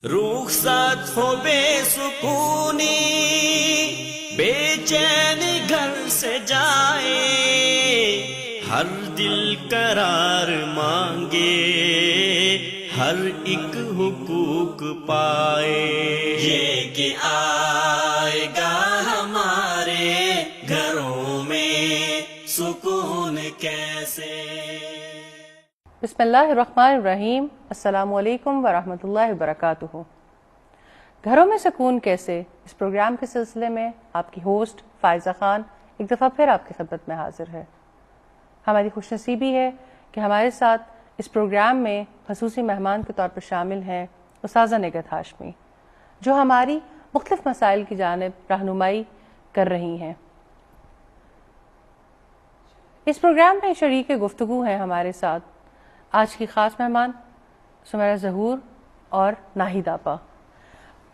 رخصت ہو بے سکونی، بے چین گھر سے جائے، ہر دل قرار مانگے، ہر ایک حقوق پائے، یہ کہ آئے گا ہمارے گھروں میں سکون کیسے۔ بسم اللہ الرحمن الرحیم۔ السلام علیکم ورحمۃ اللہ وبرکاتہ۔ گھروں میں سکون کیسے، اس پروگرام کے سلسلے میں آپ کی ہوسٹ فائزہ خان ایک دفعہ پھر آپ کی خدمت میں حاضر ہے۔ ہماری خوش نصیبی ہے کہ ہمارے ساتھ اس پروگرام میں خصوصی مہمان کے طور پر شامل ہیں استاذہ نگہت ہاشمی، جو ہماری مختلف مسائل کی جانب رہنمائی کر رہی ہیں۔ اس پروگرام میں شریک گفتگو ہیں ہمارے ساتھ آج کی خاص مہمان سمیرہ ظہور اور ناہید آپا۔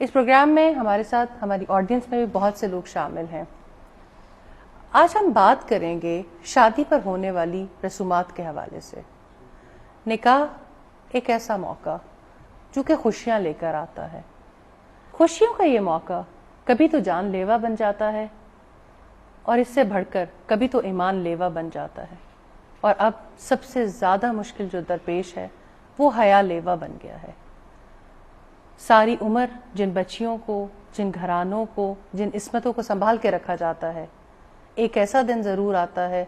اس پروگرام میں ہمارے ساتھ ہماری آڈینس میں بھی بہت سے لوگ شامل ہیں۔ آج ہم بات کریں گے شادی پر ہونے والی رسومات کے حوالے سے۔ نکاح ایک ایسا موقع جو کہ خوشیاں لے کر آتا ہے۔ خوشیوں کا یہ موقع کبھی تو جان لیوا بن جاتا ہے اور اس سے بڑھ کر کبھی تو ایمان لیوا بن جاتا ہے، اور اب سب سے زیادہ مشکل جو درپیش ہے وہ حیا لیوا بن گیا ہے۔ ساری عمر جن بچیوں کو، جن گھرانوں کو، جن عصمتوں کو سنبھال کے رکھا جاتا ہے، ایک ایسا دن ضرور آتا ہے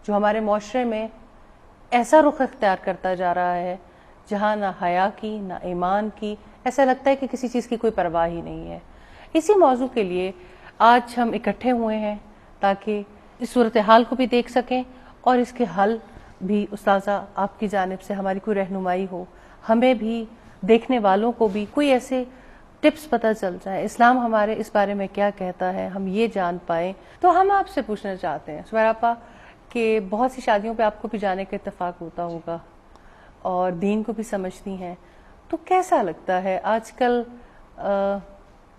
جو ہمارے معاشرے میں ایسا رخ اختیار کرتا جا رہا ہے جہاں نہ حیا کی نہ ایمان کی، ایسا لگتا ہے کہ کسی چیز کی کوئی پرواہ ہی نہیں ہے۔ اسی موضوع کے لیے آج ہم اکٹھے ہوئے ہیں تاکہ اس صورتحال کو بھی دیکھ سکیں اور اس کے حل بھی استاذہ آپ کی جانب سے ہماری کوئی رہنمائی ہو، ہمیں بھی دیکھنے والوں کو بھی کوئی ایسے ٹپس پتہ چل جائے، اسلام ہمارے اس بارے میں کیا کہتا ہے، ہم یہ جان پائیں۔ تو ہم آپ سے پوچھنا چاہتے ہیں سمیرہ آپا کہ بہت سی شادیوں پہ آپ کو بھی جانے کا اتفاق ہوتا ہوگا اور دین کو بھی سمجھتی ہیں، تو کیسا لگتا ہے آج کل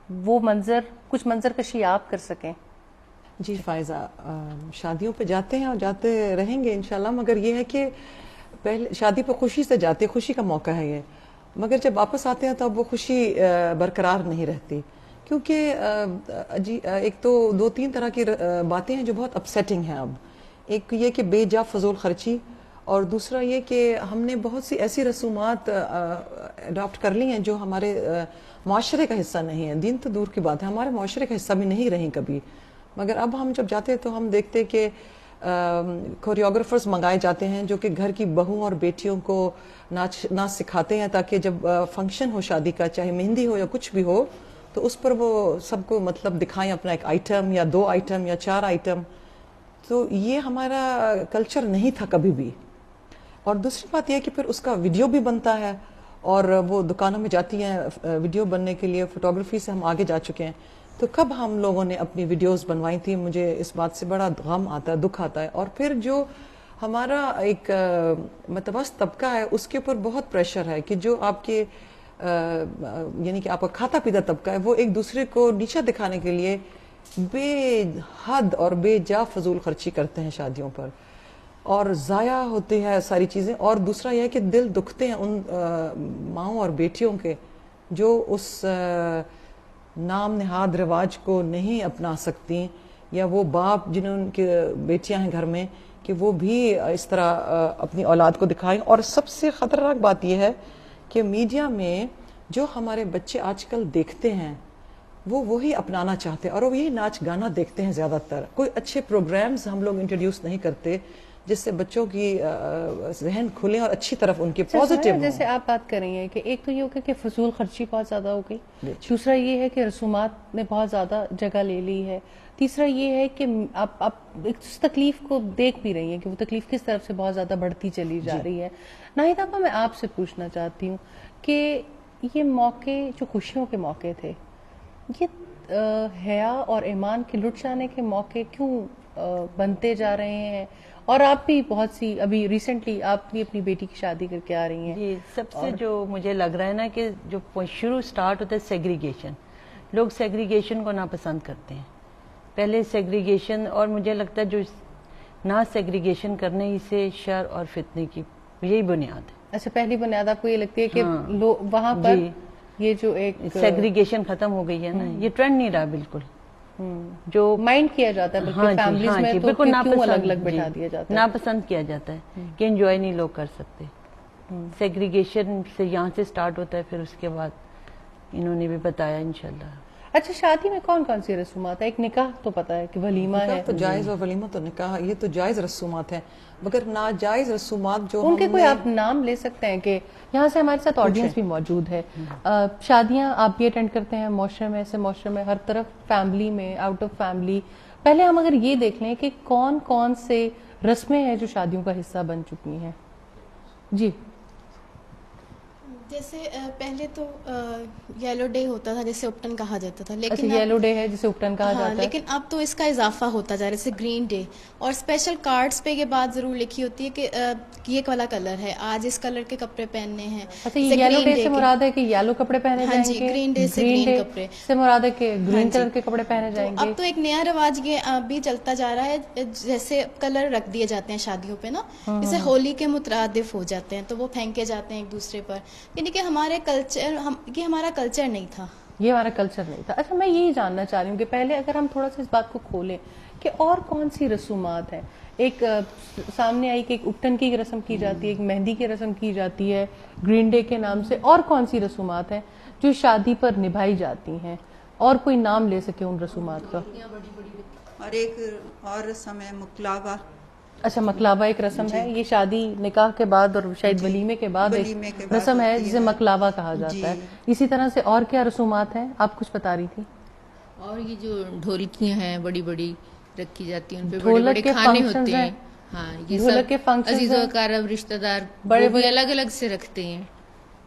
وہ منظر، کچھ منظر کشی آپ کر سکیں؟ جی فائزہ، شادیوں پہ جاتے ہیں اور جاتے رہیں گے انشاءاللہ، مگر یہ ہے کہ پہلے شادی پہ خوشی سے جاتے، خوشی کا موقع ہے یہ، مگر جب واپس آتے ہیں تب وہ خوشی برقرار نہیں رہتی، کیونکہ ایک تو دو تین طرح کی باتیں ہیں جو بہت اپسیٹنگ ہیں اب۔ ایک یہ کہ بے جا فضول خرچی، اور دوسرا یہ کہ ہم نے بہت سی ایسی رسومات اڈاپٹ کر لی ہیں جو ہمارے معاشرے کا حصہ نہیں ہے، دین تو دور کی بات ہے، ہمارے معاشرے کا حصہ بھی نہیں رہیں کبھی۔ مگر اب ہم جب جاتے ہیں تو ہم دیکھتے کہ کوریوگرافرز منگائے جاتے ہیں جو کہ گھر کی بہوؤں اور بیٹیوں کو ناچ سکھاتے ہیں، تاکہ جب فنکشن ہو شادی کا، چاہے مہندی ہو یا کچھ بھی ہو، تو اس پر وہ سب کو مطلب دکھائیں اپنا ایک آئٹم یا دو آئٹم یا چار آئٹم۔ تو یہ ہمارا کلچر نہیں تھا کبھی بھی۔ اور دوسری بات یہ کہ پھر اس کا ویڈیو بھی بنتا ہے، اور وہ دکانوں میں جاتی ہیں ویڈیو بننے کے لیے، فوٹوگرافی سے ہم آگے جا چکے ہیں۔ تو کب ہم لوگوں نے اپنی ویڈیوز بنوائی تھی، مجھے اس بات سے بڑا غم آتا ہے، دکھ آتا ہے۔ اور پھر جو ہمارا ایک متوسط طبقہ ہے اس کے اوپر بہت پریشر ہے کہ جو آپ کے یعنی کہ آپ کا کھاتا پیتا طبقہ ہے، وہ ایک دوسرے کو نیچا دکھانے کے لیے بے حد اور بے جا فضول خرچی کرتے ہیں شادیوں پر، اور ضائع ہوتی ہے ساری چیزیں۔ اور دوسرا یہ ہے کہ دل دکھتے ہیں ان ماؤں اور بیٹیوں کے جو اس نام نہاد رواج کو نہیں اپنا سکتی، یا وہ باپ جنہوں کے بیٹیاں ہیں گھر میں کہ وہ بھی اس طرح اپنی اولاد کو دکھائیں۔ اور سب سے خطرناک بات یہ ہے کہ میڈیا میں جو ہمارے بچے آج کل دیکھتے ہیں وہ وہی اپنانا چاہتے ہیں، اور وہ یہی ناچ گانا دیکھتے ہیں زیادہ تر۔ کوئی اچھے پروگرامز ہم لوگ انٹروڈیوس نہیں کرتے جس سے بچوں کی ذہن کھلے اور اچھی طرف ان کے پازیٹیو۔ جیسے آپ بات کر رہی ہیں کہ ایک تو یہ ہو گیا کہ فضول خرچی بہت زیادہ ہو گئی، دوسرا یہ ہے کہ رسومات نے بہت زیادہ جگہ لے لی ہے، تیسرا یہ ہے کہ آپ اس تکلیف کو دیکھ بھی رہی ہیں کہ وہ تکلیف کس طرف سے بہت زیادہ بڑھتی چلی جا رہی ہے۔ ناہید آپا، میں آپ سے پوچھنا چاہتی ہوں کہ یہ موقع جو خوشیوں کے موقع تھے، یہ حیا اور ایمان کے لٹ جانے کے موقع کیوں بنتے جا رہے ہیں؟ اور آپ بھی بہت سی ابھی ریسنٹلی آپ بھی اپنی بیٹی کی شادی کر کے آ رہی ہیں۔ جی، سب سے جو مجھے لگ رہا ہے نا کہ جو شروع سٹارٹ ہوتا ہے سیگریگیشن، لوگ سیگریگیشن کو ناپسند کرتے ہیں، پہلے سیگریگیشن، اور مجھے لگتا ہے جو نہ سیگریگیشن کرنے ہی سے شر اور فتنے کی یہی بنیاد ہے۔ اچھا، پہلی بنیاد آپ کو یہ لگتی ہے کہ وہاں پر یہ جو ایک سیگریگیشن ختم ہو گئی ہے نا, یہ ٹرینڈ نہیں رہا بالکل. جو مائنڈ کیا جاتا ہے بلکہ فیملیز میں تو بالکل کیوں الگ الگ بٹھا دیا جاتا ہے, ناپسند کیا جاتا ہے کہ انجوائے نہیں لوگ کر سکتے. سیگریگیشن سے یہاں سے سٹارٹ ہوتا ہے, پھر اس کے بعد انہوں نے بھی بتایا انشاءاللہ. اچھا شادی میں کون کون سی رسومات ہے؟ ایک نکاح تو پتا ہے کہ ولیمہ ہے, تو جائز اور ولیمہ تو نکاح, یہ تو جائز رسومات ہیں. مگر ناجائز رسومات جو ان کے کوئی آپ نام لے سکتے ہیں کہ یہاں سے ہمارے ساتھ آڈینس بھی موجود ہے, شادیاں آپ بھی اٹینڈ کرتے ہیں معاشرے میں, ایسے معاشرے میں ہر طرف فیملی میں آؤٹ آف فیملی, پہلے ہم اگر یہ دیکھ لیں کہ کون کون سے رسمیں ہیں جو شادیوں کا حصہ بن چکی ہیں. جی جیسے پہلے تو یلو ڈے ہوتا تھا جیسے اپٹن کہا جاتا تھا, اچھا لیکن یلو ڈے ہے جسے اپٹن کہا جاتا ہے, لیکن اب تو اس کا اضافہ ہوتا جا رہا ہے جیسے گرین ڈے, اور اسپیشل کارڈز پہ یہ بات ضرور لکھی ہوتی ہے کہ یہ والا کلر ہے, آج اس کلر کے کپڑے پہننے ہیں. اچھا یہ یلو ڈے سے مراد ہے کہ یلو کپڑے پہنے جائیں گے, گرین ڈے سے گرین کپڑے سے مراد ہے کہ گرین کلر کے کپڑے پہنے جائیں گے. اب تو ایک نیا رواج یہ بھی چلتا جا رہا ہے, جیسے کلر رکھ دیے جاتے ہیں شادیوں پہ نا, جیسے ہولی کے مترادف ہو جاتے ہیں تو وہ پھینکے جاتے ہیں ایک دوسرے پر, یعنی کہ ہمارے یہ ہمارا کلچر نہیں تھا, یہ ہمارا کلچر نہیں تھا. اچھا میں یہی جاننا چاہ رہی ہوں کہ پہلے اگر ہم تھوڑا سا اس بات کو کھولیں کہ اور کون سی رسومات ہیں. ایک سامنے آئی کہ ایک اپٹن کی رسم کی جاتی ہے, ایک مہندی کی رسم کی جاتی ہے گرین ڈے کے نام سے, اور کون سی رسومات ہیں جو شادی پر نبھائی جاتی ہیں, اور کوئی نام لے سکے ان رسومات کا؟ اور ایک اور رسم ہے مقلابہ. اچھا مقلابہ ایک رسم ہے, یہ شادی نکاح کے بعد اور شاید ولیمے کے بعد ایک رسم ہے جسے مقلابہ کہا جاتا ہے. اسی طرح سے اور کیا رسومات ہیں, آپ کچھ بتا رہی تھی؟ اور یہ جو ڈھولکیاں ہیں بڑی بڑی رکھی جاتی ہیں, ان پہ بڑے بڑے کھانے ہوتے ہیں. ہاں یہ ڈھولک کے سب عزیز و اقارب رشتہ دار بڑے بڑے الگ الگ سے رکھتے ہیں,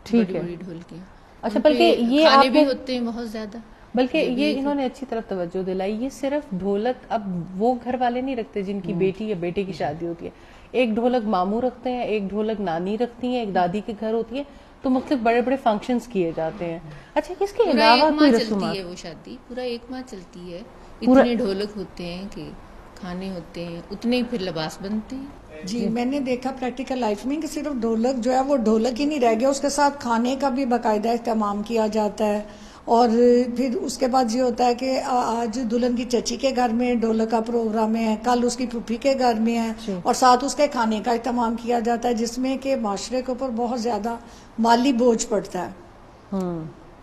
ٹھیک ہے. بڑی ڈھولکیاں. اچھا بلکہ یہ کھانے بھی ہوتے ہیں بہت زیادہ, بلکہ یہ انہوں نے اچھی طرف توجہ دلائی, یہ صرف ڈھولک اب وہ گھر والے نہیں رکھتے جن کی بیٹی یا بیٹے کی شادی ہوتی ہے. ایک ڈھولک ماموں رکھتے ہیں, ایک ڈھولک نانی رکھتی ہیں, ایک دادی کے گھر ہوتی ہے, تو مختلف بڑے بڑے فنکشنز کیے جاتے ہیں. اچھا اس کے علاوہ کوئی رسومات؟ چلتی ہے وہ شادی پورا ایک ماہ چلتی ہے, اتنے ڈھولک ہوتے ہیں کہ کھانے ہوتے ہیں, اتنے ہی پھر لباس بنتے ہیں. جی میں نے دیکھا پریکٹیکل لائف میں کہ صرف ڈھولک جو ہے وہ ڈھولک ہی نہیں رہ گیا, اس کے ساتھ کھانے کا بھی باقاعدہ اہتمام کیا جاتا ہے. اور پھر اس کے بعد یہ ہوتا ہے کہ آج دلہن کی چچی کے گھر میں ڈھولک کا پروگرام ہے, کل اس کی پھوپھی کے گھر میں ہے, اور ساتھ اس کے کھانے کا اہتمام کیا جاتا ہے, جس میں کہ معاشرے کے اوپر بہت زیادہ مالی بوجھ پڑتا ہے.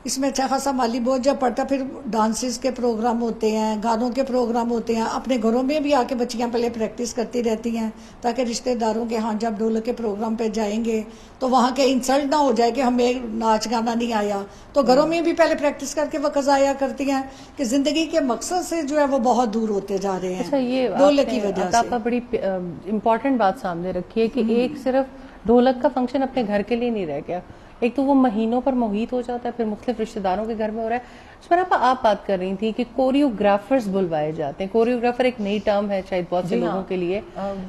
اس میں اچھا خاصا مالی بوجھ جب پڑتا ہے, پھر ڈانسز کے پروگرام ہوتے ہیں, گانوں کے پروگرام ہوتے ہیں. اپنے گھروں میں بھی آ کے بچیاں پہلے پریکٹس کرتی رہتی ہیں تاکہ رشتہ داروں کے ہاں جب ڈھولک کے پروگرام پہ جائیں گے تو وہاں کے انسلٹ نہ ہو جائے کہ ہمیں ناچ گانا نہیں آیا, تو گھروں میں بھی پہلے پریکٹس کر کے وقت ضائع کرتی ہیں کہ زندگی کے مقصد سے جو ہے وہ بہت دور ہوتے جا رہے ہیں. اچھا یہ ڈھولک کی وجہ سے آپ بڑی امپورٹنٹ بات سامنے رکھی ہے کہ ایک صرف ڈھولک کا فنکشن اپنے گھر کے لیے نہیں رہ گیا, ایک تو وہ مہینوں پر محیط ہو جاتا ہے, پھر مختلف رشتہ داروں کے گھر میں ہو رہا ہے. آپ بات کر رہی تھی کہ کوریوگرافرز بلوائے جاتے ہیں. کوریوگرافر ایک نئی ٹرم ہے شاید بہت سے لوگوں کے لیے,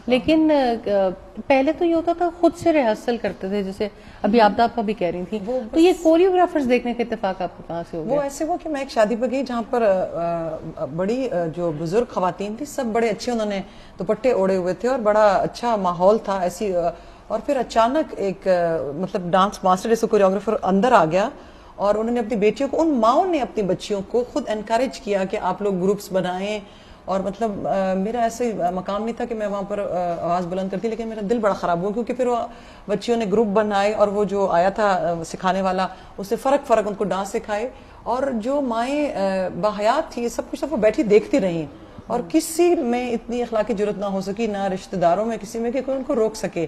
لیکن پہلے تو یہ ہوتا تھا خود سے ریہرسل کرتے تھے, جیسے ابھی آپ بھی کہہ رہی تھی. تو یہ کوریوگرافرز دیکھنے کا اتفاق آپ کو کہاں سے ہو گیا؟ وہ ایسے ہوا کہ میں ایک شادی پہ گئی جہاں پر بڑی جو بزرگ خواتین تھی, سب بڑے اچھے انہوں نے دوپٹے اوڑے ہوئے تھے اور بڑا اچھا ماحول تھا ایسی. اور پھر اچانک ایک مطلب ڈانس ماسٹر جیسے کوریوگرافر اندر آ گیا, اور انہوں نے اپنی بیٹیوں کو, ان ماؤں نے اپنی بچیوں کو خود انکریج کیا کہ آپ لوگ گروپس بنائیں. اور مطلب میرا ایسے مقام نہیں تھا کہ میں وہاں پر آواز بلند کرتی, لیکن میرا دل بڑا خراب ہوا کیونکہ پھر وہ بچیوں نے گروپ بنائے, اور وہ جو آیا تھا سکھانے والا اس نے فرق ان کو ڈانس سکھائے, اور جو مائیں باحیات تھی سب کچھ وہ بیٹھی دیکھتی رہیں, اور کسی میں اتنی اخلاقی جرت نہ ہو سکی, نہ رشتہ داروں میں کسی میں, کہ کوئی ان کو روک سکے,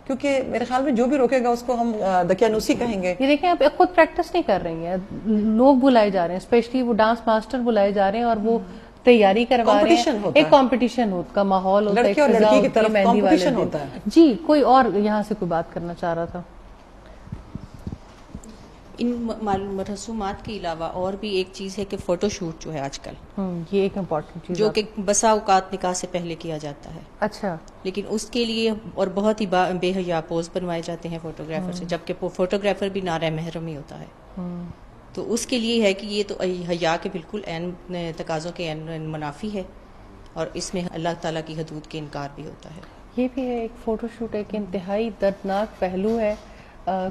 کیونکہ میرے خیال میں جو بھی روکے گا اس کو ہم دقیانوسی کہیں گے. یہ دیکھیں آپ خود پریکٹس نہیں کر رہی ہیں, لوگ بلائے جا رہے ہیں, اسپیشلی وہ ڈانس ماسٹر بلائے جا رہے ہیں, اور وہ تیاری کروا رہے ہیں, ایک کمپٹیشن کا ماحول ہوتا ہے, لڑکی اور لڑکی کی طرف کمپٹیشن ہوتا ہے. جی کوئی اور یہاں سے کوئی بات کرنا چاہ رہا تھا؟ ان رسومات کے علاوہ اور بھی ایک چیز ہے کہ فوٹو شوٹ جو ہے آج کل, یہ ایک امپورٹنٹ چیز جو کہ بسا اوقات نکاح سے پہلے کیا جاتا ہے. اچھا. لیکن اس کے لیے اور بہت ہی بے حیا پوز بنوائے جاتے ہیں فوٹوگرافر سے, جبکہ فوٹوگرافر بھی نارہ محرم ہی ہوتا ہے. تو اس کے لیے ہے کہ یہ تو حیا کے بالکل عین تقاضوں کے عین منافی ہے, اور اس میں اللہ تعالیٰ کی حدود کے انکار بھی ہوتا ہے. یہ بھی ہے ایک فوٹو شوٹ ایک انتہائی دردناک پہلو ہے.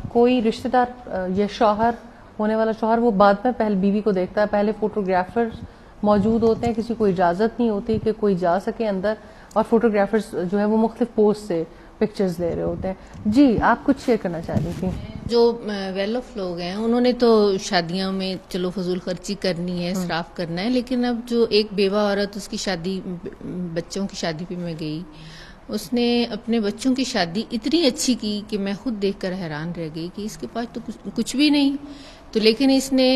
کوئی رشتہ دار یا شوہر ہونے والا شوہر وہ بعد میں پہلے بیوی کو دیکھتا ہے. پہلے فوٹوگرافرز موجود ہوتے ہیں, کسی کو اجازت نہیں ہوتی کہ کوئی جا سکے اندر, اور فوٹوگرافرز جو ہے وہ مختلف پوز سے پکچرز لے رہے ہوتے ہیں. جی آپ کچھ شیئر کرنا چاہ رہی تھیں. جو ویل آف لوگ ہیں انہوں نے تو شادیوں میں چلو فضول خرچی کرنی ہے, اسراف کرنا ہے, لیکن اب جو ایک بیوہ عورت اس کی شادی, بچوں کی شادی پہ میں گئی, اس نے اپنے بچوں کی شادی اتنی اچھی کی کہ میں خود دیکھ کر حیران رہ گئی کہ اس کے پاس تو کچھ بھی نہیں, تو لیکن اس نے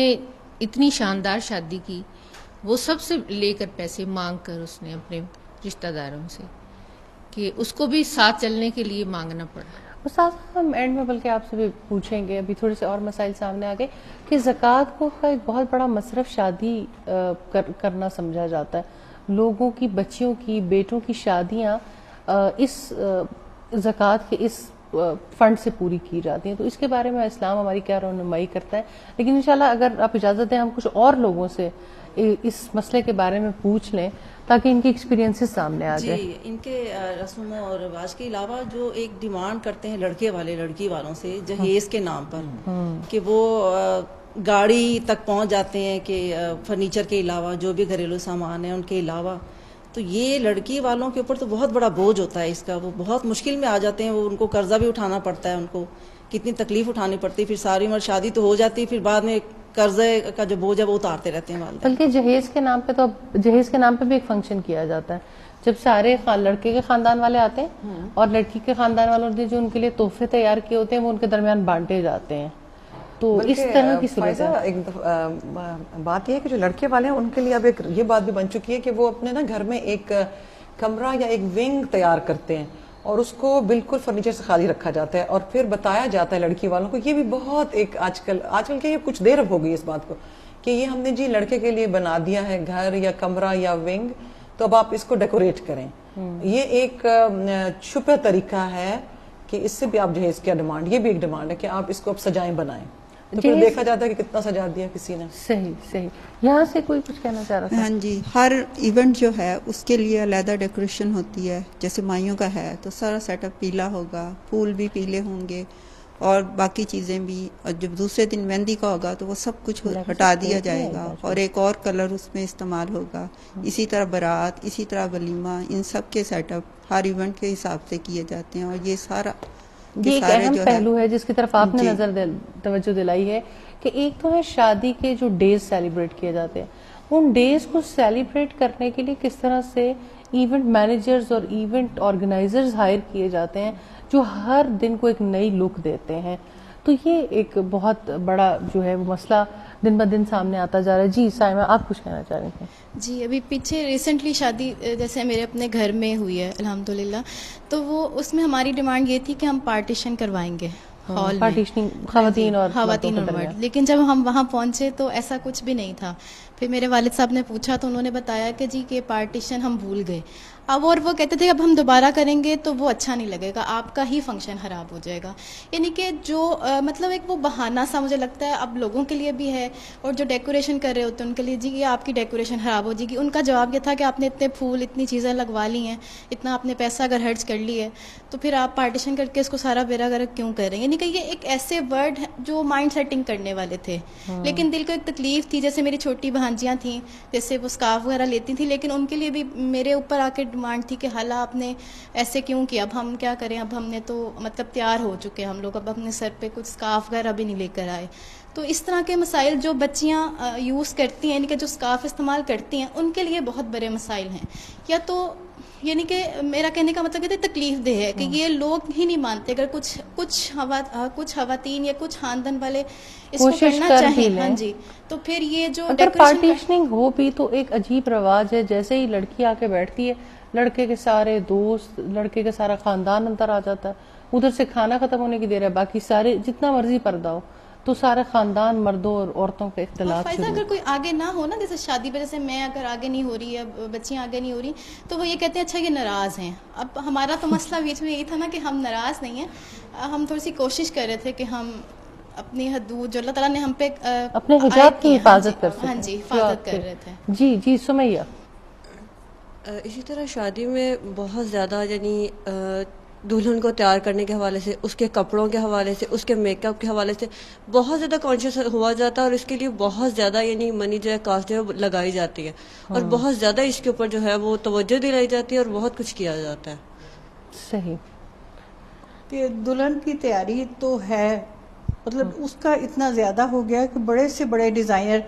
اتنی شاندار شادی کی. وہ سب سے لے کر پیسے مانگ کر اس نے اپنے رشتہ داروں سے, کہ اس کو بھی ساتھ چلنے کے لیے مانگنا پڑا. استاد ہم اینڈ میں بلکہ آپ سے بھی پوچھیں گے, ابھی تھوڑے سے اور مسائل سامنے آ گئے کہ زکوٰۃ کو ایک بہت بڑا مصرف شادی کرنا سمجھا جاتا ہے. لوگوں کی, بچیوں کی, بیٹوں کی شادیاں اس زکوٰۃ کے اس فنڈ سے پوری کی جاتی ہیں. تو اس کے بارے میں اسلام ہماری کیا رہنمائی کرتا ہے؟ لیکن انشاءاللہ اگر آپ اجازت دیں ہم کچھ اور لوگوں سے اس مسئلے کے بارے میں پوچھ لیں تاکہ ان کی ایکسپیرینسز سامنے آ جائے. جی, ان کے رسم و رواج کے علاوہ جو ایک ڈیمانڈ کرتے ہیں لڑکے والے لڑکی والوں سے جہیز کے نام پر, کہ وہ گاڑی تک پہنچ جاتے ہیں کہ فرنیچر کے علاوہ جو بھی گھریلو سامان ہے ان کے علاوہ, تو یہ لڑکی والوں کے اوپر تو بہت بڑا بوجھ ہوتا ہے اس کا. وہ بہت مشکل میں آ جاتے ہیں, وہ ان کو قرضہ بھی اٹھانا پڑتا ہے, ان کو کتنی تکلیف اٹھانی پڑتی ہے. پھر ساری عمر شادی تو ہو جاتی ہے, پھر بعد میں قرضے کا جو بوجھ ہے وہ اتارتے رہتے ہیں والدین. بلکہ جہیز کے نام پہ, تو جہیز کے نام پہ بھی ایک فنکشن کیا جاتا ہے جب سارے لڑکے کے خاندان والے آتے ہیں اور لڑکی کے خاندان والوں نے جو ان کے لیے تحفے تیار کیے ہوتے ہیں وہ ان کے درمیان بانٹے جاتے ہیں. تو اس طرح کی صورت ایک بات یہ ہے کہ جو لڑکے والے ہیں ان کے لیے اب ایک یہ بات بھی بن چکی ہے کہ وہ اپنے نا گھر میں ایک کمرہ یا ایک ونگ تیار کرتے ہیں اور اس کو بالکل فرنیچر سے خالی رکھا جاتا ہے, اور پھر بتایا جاتا ہے لڑکی والوں کو. یہ بھی بہت ایک آج کل کے یہ کچھ دیر اب ہو گئی اس بات کو کہ یہ ہم نے جی لڑکے کے لیے بنا دیا ہے گھر یا کمرہ یا ونگ, تو اب آپ اس کو ڈیکوریٹ کریں. یہ ایک چھپا طریقہ ہے کہ اس سے بھی آپ جہیز کیا ڈیمانڈ, یہ بھی ایک ڈیمانڈ ہے کہ آپ اس کو اب سجائیں بنائیں. تو پھر دیکھا جاتا ہے کہ کتنا سجا دیا کسی نے. صحیح. یہاں سے کوئی کچھ کہنا چاہ رہا تھا؟ ہاں جی, ہر ایونٹ جو ہے اس کے لیے علیحدہ ڈیکوریشن ہوتی ہے. جیسے مائیوں کا ہے تو سارا سیٹ اپ پیلا ہوگا, پھول بھی پیلے ہوں گے اور باقی چیزیں بھی. اور جب دوسرے دن مہندی کا ہوگا تو وہ سب کچھ ہٹا دیا جائے گا اور ایک اور کلر اس میں استعمال ہوگا. اسی طرح بارات, اسی طرح ولیمہ, ان سب کے سیٹ اپ ہر ایونٹ کے حساب سے کیے جاتے ہیں. اور یہ سارا یہ ایک اہم پہلو ہے جس کی طرف آپ نے نظر توجہ دلائی ہے کہ ایک تو ہے شادی کے جو ڈیز سیلیبریٹ کیے جاتے ہیں, ان ڈیز کو سیلیبریٹ کرنے کے لیے کس طرح سے ایونٹ مینیجرز اور ایونٹ آرگنائزرز ہائر کیے جاتے ہیں جو ہر دن کو ایک نئی لک دیتے ہیں. تو یہ ایک بہت بڑا جو ہے وہ مسئلہ دن بہ دن سامنے آتا جا رہا ہے. جی سائمہ آپ کچھ کہنا چاہ رہے تھے؟ جی, ابھی پیچھے ریسنٹلی شادی جیسے میرے اپنے گھر میں ہوئی ہے الحمدللہ, تو وہ اس میں ہماری ڈیمانڈ یہ تھی کہ ہم پارٹیشن کروائیں گے ہال میں, خواتین اور مرد. لیکن جب ہم وہاں پہنچے تو ایسا کچھ بھی نہیں تھا. پھر میرے والد صاحب نے پوچھا تو انہوں نے بتایا کہ جی کہ پارٹیشن ہم بھول گئے. اب اور وہ کہتے تھے اب ہم دوبارہ کریں گے تو وہ اچھا نہیں لگے گا, آپ کا ہی فنکشن خراب ہو جائے گا. یعنی کہ جو مطلب ایک وہ بہانہ سا مجھے لگتا ہے اب لوگوں کے لیے بھی ہے اور جو ڈیکوریشن کر رہے ہوتے ہیں ان کے لیے, جی یہ آپ کی ڈیکوریشن خراب ہو جائے گی. ان کا جواب یہ تھا کہ آپ نے اتنے پھول, اتنی چیزیں لگوا لی ہیں, اتنا آپ نے پیسہ اگر خرچ کر لی ہے تو پھر آپ پارٹیشن کر کے اس کو سارا بیرا گرک کیوں کر رہے ہیں. یعنی کہ یہ ایک ایسے ورڈ جو مائنڈ سیٹنگ کرنے والے تھے, لیکن دل کو ایک تکلیف تھی. جیسے میری چھوٹی بہانجیاں تھیں, جیسے وہ اسکارف وغیرہ لیتی تھیں, لیکن ان کے لیے بھی میرے اوپر آ کے ڈیمانڈ تھی کہ حالہ آپ نے ایسے کیوں کیا, اب ہم کیا کریں, اب ہم نے تو مطلب تیار ہو چکے ہم لوگ, اب اپنے سر پہ کچھ اسکارف وغیرہ بھی نہیں لے کر آئے. تو اس طرح کے مسائل جو بچیاں یوز کرتی ہیں, یعنی کہ جو اسکارف استعمال کرتی ہیں, ان کے لیے بہت بڑے مسائل ہیں. یا تو یعنی کہ میرا کہنے کا مطلب یہ تکلیف دہ ہے کہ یہ لوگ ہی نہیں مانتے. اگر کچھ خواتین یا کچھ خاندان والے اس کو کرنا چاہیں, ہاں جی, تو پھر یہ جو اگر پارٹیشننگ ہو بھی تو ایک عجیب رواج ہے. جیسے ہی لڑکی آ کے بیٹھتی ہے, لڑکے کے سارے دوست, لڑکے کا سارا خاندان اندر آ جاتا ہے. ادھر سے کھانا ختم ہونے کی دیر ہے, باقی سارے جتنا مرضی پردہ ہو تو سارے خاندان مردوں اور عورتوں کا اختلاط. فائدہ اگر کوئی آگے نہ ہو نا, جیسے شادی پہ جیسے میں اگر آگے نہیں ہو رہی ہے, بچیاں آگے نہیں ہو رہی, تو وہ یہ کہتے ہیں اچھا یہ ناراض ہیں. اب ہمارا تو مسئلہ بیچ میں یہی تھا نا کہ ہم ناراض نہیں ہیں, ہم تھوڑی سی کوشش کر رہے تھے کہ ہم اپنی حدود جو اللہ تعالیٰ نے ہم پہ اپنے حجاب کی حفاظت کر سکیں. ہاں جی, حفاظت کر رہے تھے. جی سمیہ. اسی طرح شادی میں بہت زیادہ یعنی دلہن کو تیار کرنے کے حوالے سے، اس کے کپڑوں کے حوالے سے، اس کے میک اپ کے حوالے سے بہت زیادہ کانشیس ہوا جاتا ہے، اور اس کے لیے بہت زیادہ یعنی منی جو ہے کاسٹ جو ہے لگائی جاتی ہے، اور بہت زیادہ اس کے اوپر جو ہے وہ توجہ دلائی جاتی ہے اور بہت کچھ کیا جاتا ہے. صحیح. کہ دلہن کی تیاری تو ہے، مطلب اس کا اتنا زیادہ ہو گیا کہ بڑے سے بڑے ڈیزائنر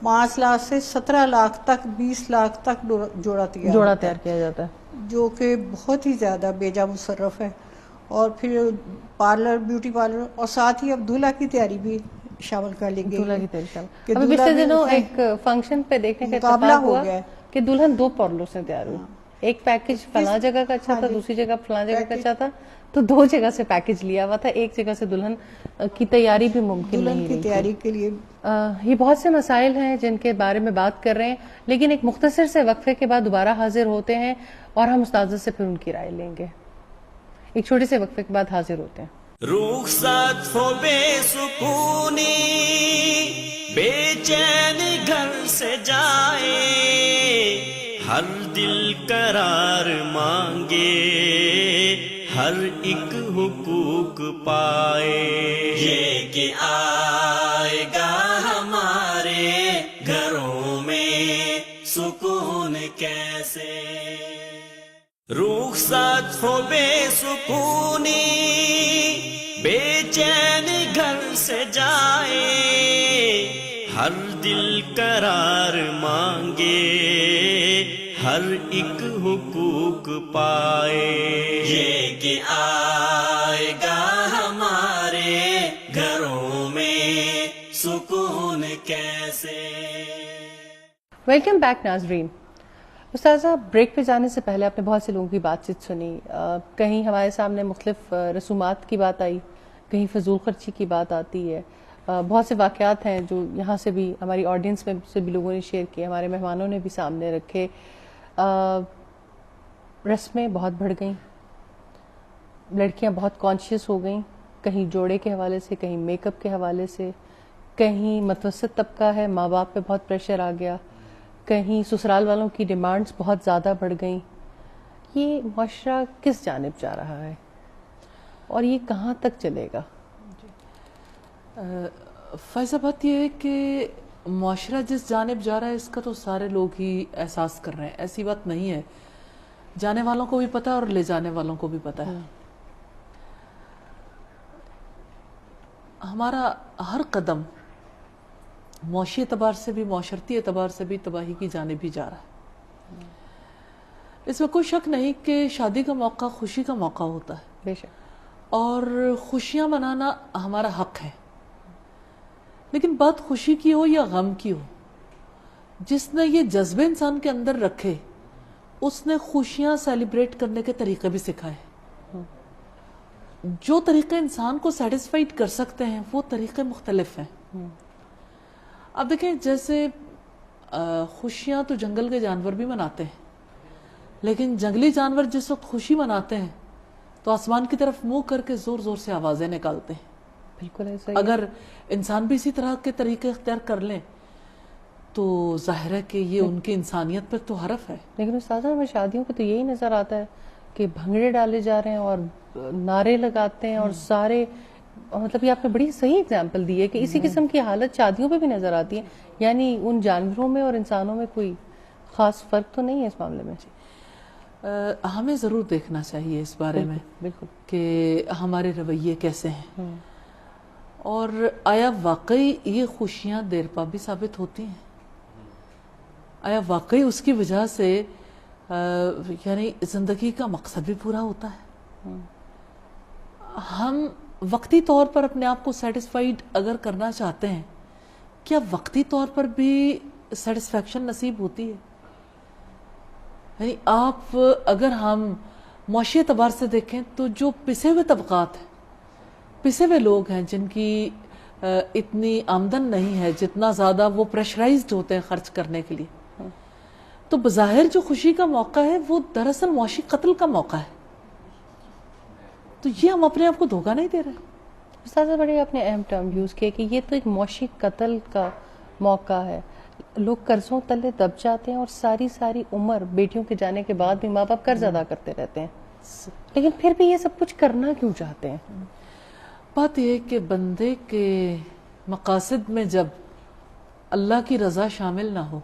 5 لاکھ سے 17 لاکھ تک 20 لاکھ تک جوڑا تیار کیا جاتا ہے، جو کہ بہت ہی زیادہ بیجا مصرف ہے. اور پھر پارلر، بیوٹی پارلر، اور ساتھ ہی اب دولہا کی تیاری بھی شامل کر لی گئی. دولہا کی تیاری ابھی پچھلے دنوں ایک فنکشن پہ دیکھنے کا مقابلہ اتفاق ہو ہوا گیا کہ دلہن 2 پارلر سے تیار ہوئی. ایک پیکج فلاں جگہ کا اچھا تھا، دوسری جگہ فلاں جگہ کا اچھا تھا، تو 2 جگہ سے پیکج لیا ہوا تھا، ایک جگہ سے دلہن کی تیاری بھی ممکن نہیں کی تیاری کے لیے. یہ بہت سے مسائل ہیں جن کے بارے میں بات کر رہے ہیں، لیکن ایک مختصر سے وقفے کے بعد دوبارہ حاضر ہوتے ہیں اور ہم استاذہ سے پھر ان کی رائے لیں گے. ایک چھوٹے سے وقفے کے بعد حاضر ہوتے ہیں. روح ساتھ ہو بے سکونی، بے چین گھر سے جائے، ہر دل قرار مانگے، ہر ایک حقوق پائے. یہ کہ آئے گا ہمارے گھروں میں سکون کیسے. روح ساتھ ہو بے سکونی، بے چین گھر سے جائے، ہر دل قرار مانگے، ہر ایک حقوق پائے. یہ کہ آئے گا ہمارے گھروں میں سکون کیسے. ویلکم بیک ناظرین. استاذہ، بریک پہ جانے سے پہلے آپ نے بہت سے لوگوں کی بات چیت سنی. کہیں ہمارے سامنے مختلف رسومات کی بات آئی، کہیں فضول خرچی کی بات آتی ہے. بہت سے واقعات ہیں جو یہاں سے بھی ہماری آڈینس میں سے بھی لوگوں نے شیئر کیے، ہمارے مہمانوں نے بھی سامنے رکھے. رسمیں بہت بڑھ گئیں، لڑکیاں بہت کانشیس ہو گئیں، کہیں جوڑے کے حوالے سے، کہیں میک اپ کے حوالے سے، کہیں متوسط طبقہ ہے، ماں باپ پہ بہت پریشر آ گیا، کہیں سسرال والوں کی ڈیمانڈز بہت زیادہ بڑھ گئیں. یہ معاشرہ کس جانب جا رہا ہے اور یہ کہاں تک چلے گا؟ فائزہ، بات یہ ہے کہ معاشرہ جس جانب جا رہا ہے اس کا تو سارے لوگ ہی احساس کر رہے ہیں. ایسی بات نہیں ہے، جانے والوں کو بھی پتا ہے اور لے جانے والوں کو بھی پتا ہے. ہمارا ہر قدم معاشی اعتبار سے بھی، معاشرتی اعتبار سے بھی تباہی کی جانب ہی جا رہا ہے. اس میں کوئی شک نہیں کہ شادی کا موقع خوشی کا موقع ہوتا ہے، بے شک، اور خوشیاں منانا ہمارا حق ہے. لیکن بات خوشی کی ہو یا غم کی ہو، جس نے یہ جذبے انسان کے اندر رکھے اس نے خوشیاں سیلیبریٹ کرنے کے طریقے بھی سکھائے. جو طریقے انسان کو سیٹسفائیڈ کر سکتے ہیں وہ طریقے مختلف ہیں. اب دیکھیں، جیسے خوشیاں تو جنگل کے جانور بھی مناتے ہیں، لیکن جنگلی جانور جس وقت خوشی مناتے ہیں تو آسمان کی طرف منہ کر کے زور زور سے آوازیں نکالتے ہیں. بالکل ایسا. اگر انسان بھی اسی طرح کے طریقے اختیار کر لیں تو ظاہر ہے کہ یہ ان کی انسانیت پر تو حرف ہے. لیکن استاذہ، ہمیں شادیوں پہ تو یہی نظر آتا ہے کہ بھنگڑے ڈالے جا رہے ہیں اور نعرے لگاتے ہیں، اور سارے، مطلب یہ آپ نے بڑی صحیح اگزامپل دی ہے کہ اسی قسم کی حالت شادیوں پہ بھی نظر آتی ہے. یعنی ان جانوروں میں اور انسانوں میں کوئی خاص فرق تو نہیں ہے اس معاملے میں. ہمیں ضرور دیکھنا چاہیے اس بارے میں بالکل کہ ہمارے رویے کیسے ہیں، اور آیا واقعی یہ خوشیاں دیر پا بھی ثابت ہوتی ہیں؟ آیا واقعی اس کی وجہ سے یعنی زندگی کا مقصد بھی پورا ہوتا ہے؟ ہم وقتی طور پر اپنے آپ کو سیٹسفائیڈ اگر کرنا چاہتے ہیں، کیا وقتی طور پر بھی سیٹسفیکشن نصیب ہوتی ہے؟ یعنی آپ اگر ہم معاشی اعتبار سے دیکھیں تو جو پسے ہوئے طبقات ہیں، پسے ہوئے لوگ ہیں جن کی اتنی آمدن نہیں ہے جتنا زیادہ وہ پریشرائزڈ ہوتے ہیں خرچ کرنے کے لیے، تو بظاہر جو خوشی کا موقع ہے وہ دراصل معاشی قتل کا موقع ہے. تو یہ ہم اپنے آپ کو دھوکہ نہیں دے رہے؟ استاذہ، بڑے اپنے اہم ٹرم یوز کیے کہ یہ تو ایک معاشی قتل کا موقع ہے. لوگ قرضوں تلے دب جاتے ہیں اور ساری عمر بیٹیوں کے جانے کے بعد بھی ماں باپ قرض ادا کرتے رہتے ہیں. لیکن پھر بھی یہ سب کچھ کرنا کیوں چاہتے ہیں؟ بات یہ کہ بندے کے مقاصد میں جب اللہ کی رضا شامل نہ ہو،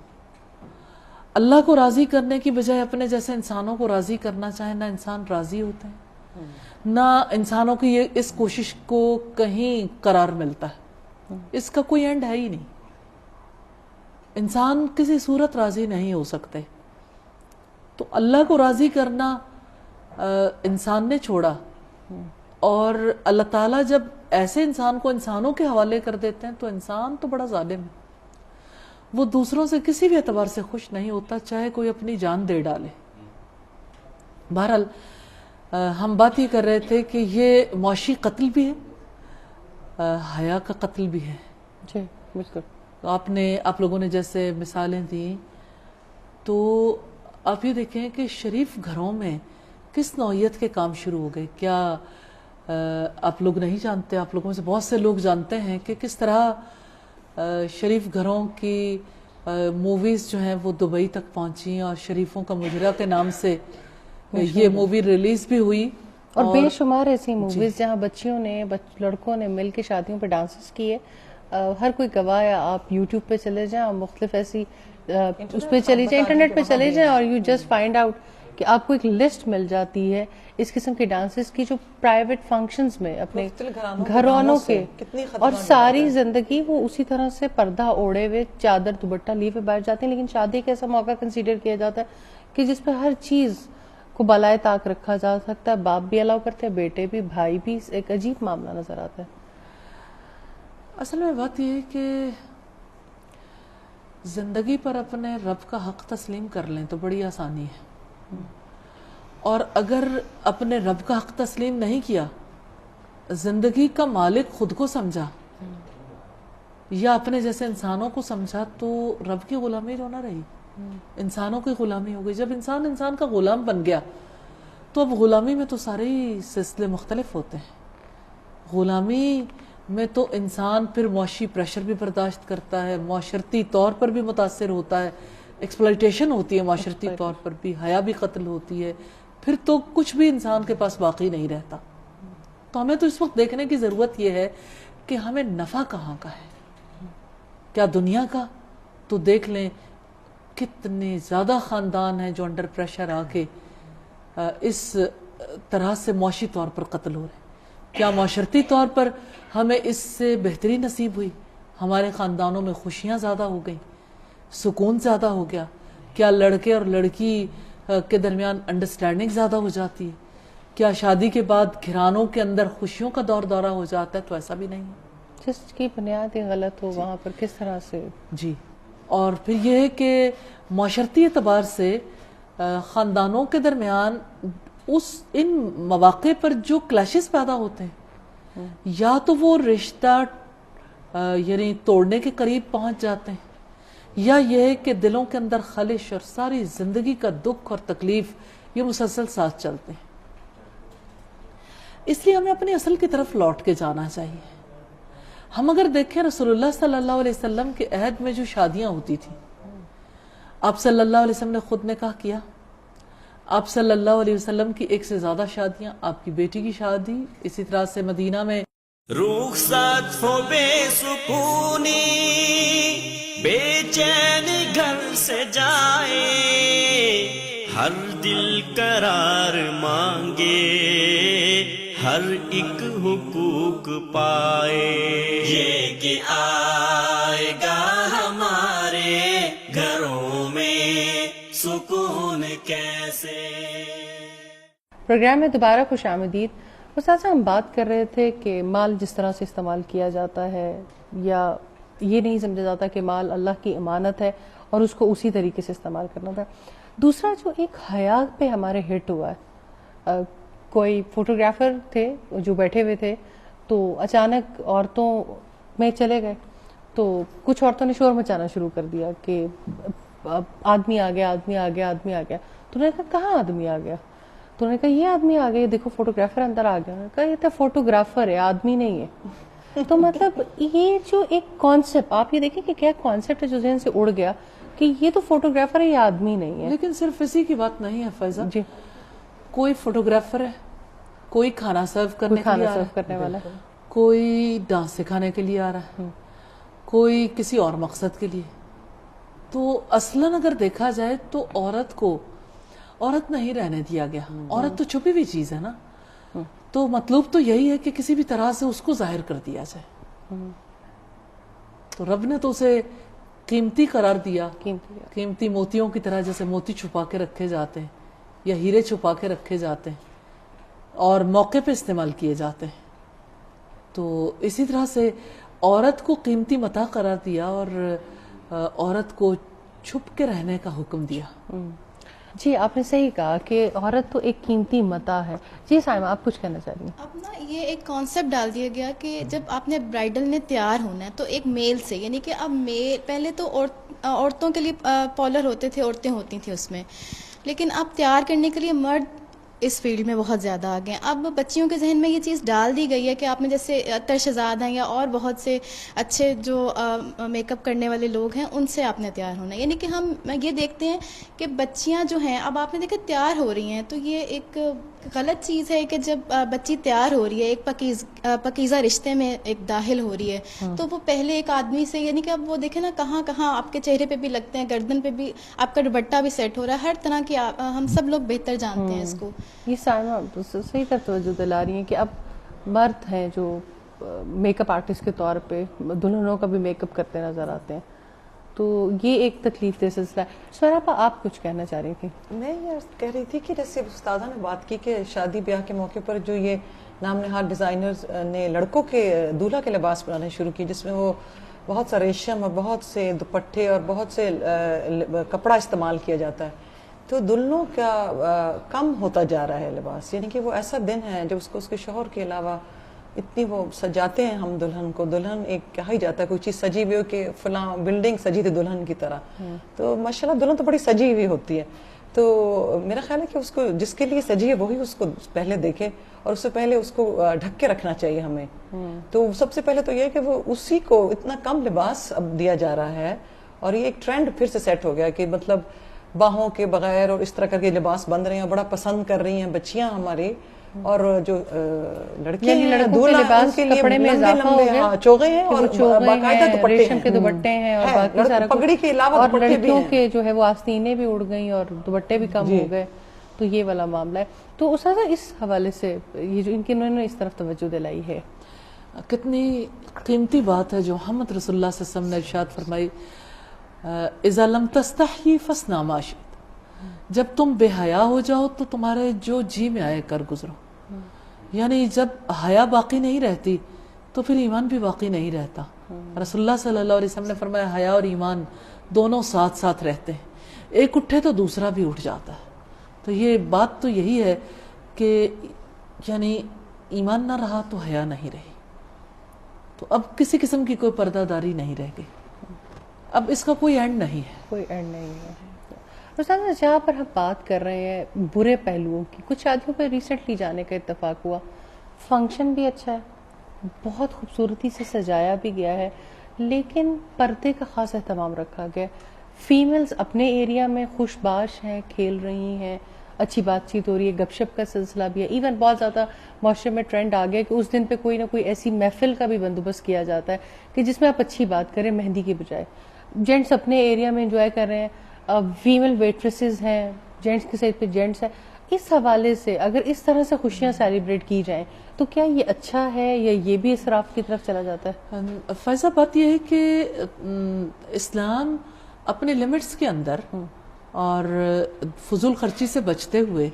اللہ کو راضی کرنے کی بجائے اپنے جیسے انسانوں کو راضی کرنا چاہے، نہ انسان راضی ہوتے ہیں، نہ انسانوں کی یہ اس کوشش کو کہیں قرار ملتا ہے. اس کا کوئی اینڈ ہے ہی نہیں. انسان کسی صورت راضی نہیں ہو سکتے. تو اللہ کو راضی کرنا انسان نے چھوڑا، اور اللہ تعالیٰ جب ایسے انسان کو انسانوں کے حوالے کر دیتے ہیں تو انسان تو بڑا ظالم ہے. وہ دوسروں سے کسی بھی اعتبار سے خوش نہیں ہوتا، چاہے کوئی اپنی جان دے ڈالے. بہرحال ہم بات یہ کر رہے تھے کہ یہ معاشی قتل بھی ہے، حیا کا قتل بھی ہے. جی بالکل. آپ لوگوں نے جیسے مثالیں دیں، تو آپ یہ دیکھیں کہ شریف گھروں میں کس نوعیت کے کام شروع ہو گئے. کیا آپ لوگ نہیں جانتے؟ آپ لوگوں میں سے بہت سے لوگ جانتے ہیں کہ کس طرح شریف گھروں کی موویز جو ہیں وہ دبئی تک پہنچی، اور شریفوں کا مجرا کے نام سے یہ مووی ریلیز بھی ہوئی. اور بے شمار ایسی موویز جہاں بچیوں نے لڑکوں نے مل کے شادیوں پہ ڈانسز کیے. ہر کوئی گواہ ہے. آپ یوٹیوب پہ چلے جائیں اور مختلف ایسی اس پہ چلی جائیں، انٹرنیٹ پہ چلے جائیں، اور یو جسٹ فائنڈ آؤٹ کہ آپ کو ایک لسٹ مل جاتی ہے اس قسم کے ڈانسز کی جو پرائیویٹ فنکشنز میں اپنے گھرانوں کے، اور ساری زندگی وہ اسی طرح سے پردہ اوڑے ہوئے چادر دوپٹہ لیے ہوئے بیٹھ جاتے ہیں. لیکن شادی کا ایسا موقع کنسیڈر کیا جاتا ہے کہ جس پہ ہر چیز کو بالائے طاق رکھا جا سکتا ہے. باپ بھی الاؤ کرتے ہیں، بیٹے بھی، بھائی بھی. ایک عجیب معاملہ نظر آتا ہے. اصل میں بات یہ ہے کہ زندگی پر اپنے رب کا حق تسلیم کر لیں تو بڑی آسانی ہے. اور اگر اپنے رب کا حق تسلیم نہیں کیا، زندگی کا مالک خود کو سمجھا یا اپنے جیسے انسانوں کو سمجھا، تو رب کی غلامی جو نہ رہی، انسانوں کی غلامی ہو گئی. جب انسان کا غلام بن گیا تو اب غلامی میں تو سارے ہی سلسلے مختلف ہوتے ہیں. غلامی میں تو انسان پھر معاشی پریشر بھی برداشت کرتا ہے، معاشرتی طور پر بھی متاثر ہوتا ہے، ایکسپلائٹیشن ہوتی ہے معاشرتی طور پر بھی، حیا بھی قتل ہوتی ہے. پھر تو کچھ بھی انسان کے پاس باقی نہیں رہتا. تو ہمیں تو اس وقت دیکھنے کی ضرورت یہ ہے کہ ہمیں نفع کہاں کا ہے. کیا دنیا کا؟ تو دیکھ لیں کتنے زیادہ خاندان ہیں جو انڈر پریشر آ کے اس طرح سے معاشی طور پر قتل ہو رہے ہیں. کیا معاشرتی طور پر ہمیں اس سے بہتری نصیب ہوئی؟ ہمارے خاندانوں میں خوشیاں زیادہ ہو گئیں، سکون زیادہ ہو گیا. کیا لڑکے اور لڑکی کے درمیان انڈرسٹینڈنگ زیادہ ہو جاتی ہے؟ کیا شادی کے بعد گھرانوں کے اندر خوشیوں کا دور دورہ ہو جاتا ہے؟ تو ایسا بھی نہیں ہے. جس کی بنیاد غلط ہو وہاں پر کس طرح سے. جی. اور پھر یہ ہے کہ معاشرتی اعتبار سے خاندانوں کے درمیان ان مواقع پر جو کلیشز پیدا ہوتے ہیں، یا تو وہ رشتہ یعنی توڑنے کے قریب پہنچ جاتے ہیں، یا یہ ہے کہ دلوں کے اندر خلش اور ساری زندگی کا دکھ اور تکلیف یہ مسلسل ساتھ چلتے ہیں. اس لیے ہمیں اپنی اصل کی طرف لوٹ کے جانا چاہیے. ہم اگر دیکھیں رسول اللہ صلی اللہ علیہ وسلم کے عہد میں جو شادیاں ہوتی تھیں، آپ صلی اللہ علیہ وسلم نے خود نکاح کیا. آپ صلی اللہ علیہ وسلم کی ایک سے زیادہ شادیاں، آپ کی بیٹی کی شادی، اسی طرح سے مدینہ میں رخصت ہو بے سکونی، بے چین گھر سے جائے، ہر دل قرار مانگے، ہر ایک حقوق پائے. یہ کہ آئے گا ہمارے گھروں میں سکون کیسے. پروگرام میں دوبارہ خوش آمدید. استاذہ ہم بات کر رہے تھے کہ مال جس طرح سے استعمال کیا جاتا ہے، یا یہ نہیں سمجھا جاتا کہ مال اللہ کی امانت ہے اور اس کو اسی طریقے سے استعمال کرنا تھا. دوسرا جو ایک حیا پہ ہمارے ہٹ ہوا ہے، کوئی فوٹوگرافر تھے جو بیٹھے ہوئے تھے تو اچانک عورتوں میں چلے گئے، تو کچھ عورتوں نے شور مچانا شروع کر دیا کہ آدمی آ گیا، آدمی آ گیا، آدمی آ گیا. تو انہوں نے کہا کہاں آدمی آ گیا؟ تو انہوں نے کہا یہ آدمی آ گیا، دیکھو فوٹوگرافر اندر آ گیا. انہوں نے کہا یہ تو فوٹوگرافر ہے، آدمی نہیں ہے. تو مطلب یہ جو ایک کانسیپٹ، آپ یہ دیکھیں کہ کیا کانسیپٹ ہے جو ذہن سے اڑ گیا کہ یہ تو فوٹوگرافر ہے، یہ آدمی نہیں ہے. لیکن صرف اسی کی بات نہیں ہے فائزہ. جی. کوئی فوٹوگرافر ہے, کوئی کھانا سرو کرنے کے لیے آ رہا ہے, کرنے والا, کوئی ڈانس سکھانے کے لیے آ رہا ہے, کوئی کسی اور مقصد کے لیے. تو اصلاً اگر دیکھا جائے تو عورت کو عورت نہیں رہنے دیا گیا. عورت تو چھپی ہوئی چیز ہے نا, تو مطلوب تو یہی ہے کہ کسی بھی طرح سے اس کو ظاہر کر دیا جائے. تو رب نے تو اسے قیمتی قرار دیا, قیمتی موتیوں کی طرح, جیسے موتی چھپا کے رکھے جاتے ہیں یا ہیرے چھپا کے رکھے جاتے ہیں اور موقع پہ استعمال کیے جاتے ہیں. تو اسی طرح سے عورت کو قیمتی متاع قرار دیا اور عورت کو چھپ کے رہنے کا حکم دیا. جی آپ نے صحیح کہا کہ عورت تو ایک قیمتی متاع ہے. جی سائمہ آپ کچھ کہنا چاہ رہی ہیں؟ اب نا یہ ایک کانسیپٹ ڈال دیا گیا کہ جب آپ نے برائڈل نے تیار ہونا ہے تو ایک میل سے, یعنی کہ اب میل پہلے تو عورتوں کے لیے پارلر ہوتے تھے, عورتیں ہوتی تھیں اس میں, لیکن اب تیار کرنے کے لیے مرد اس فیلڈ میں بہت زیادہ آ گئے ہیں. اب بچیوں کے ذہن میں یہ چیز ڈال دی گئی ہے کہ آپ نے جیسے اتر شہزاد ہیں یا اور بہت سے اچھے جو میک اپ کرنے والے لوگ ہیں ان سے آپ نے تیار ہونا ہے. یعنی کہ ہم یہ دیکھتے ہیں کہ بچیاں جو ہیں اب آپ نے دیکھا تیار ہو رہی ہیں, تو یہ ایک غلط چیز ہے کہ جب بچی تیار ہو رہی ہے, ایک پاکیزہ رشتے میں ایک داخل ہو رہی ہے, تو وہ پہلے ایک آدمی سے, یعنی کہ اب وہ دیکھیں نا کہاں کہاں آپ کے چہرے پہ بھی لگتے ہیں, گردن پہ بھی آپ کا دوپٹہ بھی سیٹ ہو رہا ہے, ہر طرح کی ہم سب لوگ بہتر جانتے ہیں اس کو. یہ سائمہ صحیح طرح توجہ دلا رہی ہیں کہ اب مرد ہیں جو میک اپ آرٹسٹ کے طور پہ دلہنوں کا بھی میک اپ کرتے نظر آتے ہیں, تو یہ ایک تکلیف دہ سلسلہ ہے. سہرا آپ کچھ کہنا چاہ رہی تھی؟ میں یہ کہہ رہی تھی کہ جیسے استاذہ نے بات کی کہ شادی بیاہ کے موقع پر جو یہ نام نہاد ڈیزائنرز نے لڑکوں کے دولہا کے لباس بنانے شروع کی, جس میں وہ بہت سا ریشم اور بہت سے دوپٹے اور بہت سے کپڑا استعمال کیا جاتا ہے, تو دلہنوں کا کم ہوتا جا رہا ہے لباس. یعنی کہ وہ ایسا دن ہے جب اس کو اس کے شوہر کے علاوہ اتنی وہ سجاتے ہیں ہم دلہن کو. دلہن ایک کہا ہی جاتا ہے کوئی چیز سجی ہوئی ہو کہ فلاں بلڈنگ سجی تھی دلہن کی طرح, تو ماشاءاللہ دلہن تو بڑی سجی ہوئی ہوتی ہے. تو میرا خیال ہے کہ اس کو جس کے لیے سجی ہے وہی اس کو پہلے دیکھے, اور اس سے پہلے اس کو ڈھک کے رکھنا چاہیے ہمیں. تو سب سے پہلے تو یہ کہ وہ اسی کو اتنا کم لباس اب دیا جا رہا ہے, اور یہ ایک ٹرینڈ پھر سے سیٹ ہو گیا کہ مطلب باہوں کے بغیر اور اس طرح کر کے لباس بن رہے ہیں, بڑا پسند کر رہی ہیں بچیاں ہماری. اور جو لڑکے ہیں دولہا ان کے لیے لمبے لمبے چوغے ہیں اور باقاعدہ دوپٹے ہیں اور باقی سارا پگڑی کے علاوہ اور لڑکیوں کے جو ہے وہ آستینیں بھی اڑ گئی اور دوپٹے بھی کم ہو گئے. تو یہ والا معاملہ ہے. تو استاذہ اس حوالے سے یہ جو انہوں نے اس طرف توجہ دلائی ہے, کتنی قیمتی بات ہے جو محمد رسول اللہ صلی اللہ علیہ وسلم نے ارشاد فرمائی, اذا لم تستحی فاصنع ما شئت, جب تم بے حیا ہو جاؤ تو تمہارے جو جی میں آئے کر گزرو. یعنی جب حیا باقی نہیں رہتی تو پھر ایمان بھی باقی نہیں رہتا. رسول اللہ صلی اللہ علیہ وسلم نے فرمایا حیا اور ایمان دونوں ساتھ ساتھ رہتے ہیں, ایک اٹھے تو دوسرا بھی اٹھ جاتا ہے. تو یہ بات تو یہی ہے کہ یعنی ایمان نہ رہا تو حیا نہیں رہی, تو اب کسی قسم کی کوئی پردہ داری نہیں رہ گئی, اب اس کا کوئی اینڈ نہیں ہے. کوئی اینڈ نہیں ہے. استاذہ جہاں پر ہم بات کر رہے ہیں برے پہلوؤں کی, کچھ شادیوں پہ ریسنٹلی جانے کا اتفاق ہوا, فنکشن بھی اچھا ہے, بہت خوبصورتی سے سجایا بھی گیا ہے, لیکن پردے کا خاص اہتمام رکھا گیا. فیمیلز اپنے ایریا میں خوش باش ہیں, کھیل رہی ہیں, اچھی بات چیت ہو رہی ہے, گپ شپ کا سلسلہ بھی ہے. ایون بہت زیادہ معاشرے میں ٹرینڈ آ گیا کہ اس دن پہ کوئی نہ کوئی ایسی محفل کا بھی بندوبست کیا جاتا ہے کہ جس میں آپ اچھی بات کریں مہندی کے بجائے. جینٹس اپنے ایریا میں انجوائے کر رہے ہیں, فیمیل ویٹریسز ہیں, جینٹس کے ساتھ پہ جینٹس ہیں. اس حوالے سے اگر اس طرح سے خوشیاں سیلیبریٹ کی جائیں تو کیا یہ اچھا ہے یا یہ بھی اسراف کی طرف چلا جاتا ہے؟ فائزہ بات یہ ہے کہ اسلام اپنے لمٹس کے اندر اور فضول خرچی سے بچتے ہوئے